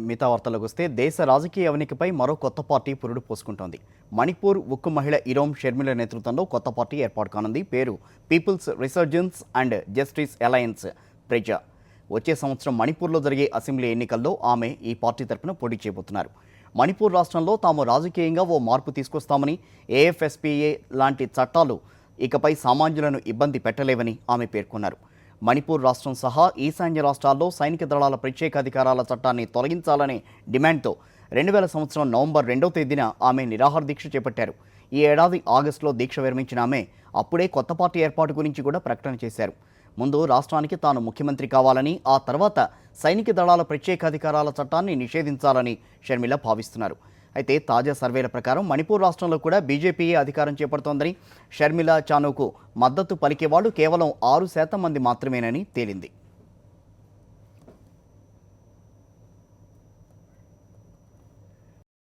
మిగతా వార్తలకు వస్తే దేశ రాజకీయ అవినీతిపై మరో కొత్త పార్టీ పురుడు పోసుకుంటోంది. మణిపూర్ ఉక్కు మహిళ ఇరోమ్ షర్మిల నేతృత్వంలో కొత్త పార్టీ ఏర్పాటు కానుంది. పేరు People's Resurgence and Justice Alliance ప్రజా. వచ్చే సంవత్సరం మణిపూర్లో జరిగే అసెంబ్లీ ఎన్నికల్లో ఆమె ఈ పార్టీ తరపున పోటీ చేయబోతున్నారు. మణిపూర్ రాష్ట్రంలో తాము రాజకీయంగా ఓ మార్పు తీసుకొస్తామని, ఏఎఫ్ఎస్పీఏ లాంటి చట్టాలు ఇకపై సామాన్యులను ఇబ్బంది పెట్టలేవని ఆమె పేర్కొన్నారు. మణిపూర్ రాష్ట్రం సహా ఈశాన్య రాష్ట్రాల్లో సైనిక దళాల ప్రత్యేక అధికారాల చట్టాన్ని తొలగించాలనే డిమాండ్తో 2000 సంవత్సరం నవంబర్ 2వ తేదీన ఆమె నిరాహార దీక్ష చేపట్టారు. ఈ ఏడాది ఆగస్టులో దీక్ష విరమించిన ఆమె అప్పుడే కొత్త పార్టీ ఏర్పాటు గురించి కూడా ప్రకటన చేశారు. ముందు రాష్ట్రానికి తాను ముఖ్యమంత్రి కావాలని, ఆ తర్వాత సైనిక దళాల ప్రత్యేక అధికారాల చట్టాన్ని నిషేధించాలని షర్మిల భావిస్తున్నారు. అయితే తాజా సర్వేల ప్రకారం మణిపూర్ రాష్ట్రంలో కూడా బీజేపీయే అధికారం చేపడుతోందని, షర్మిల చానుకు మద్దతు పలికేవాళ్లు కేవలం 6% మంది మాత్రమేనని తేలింది.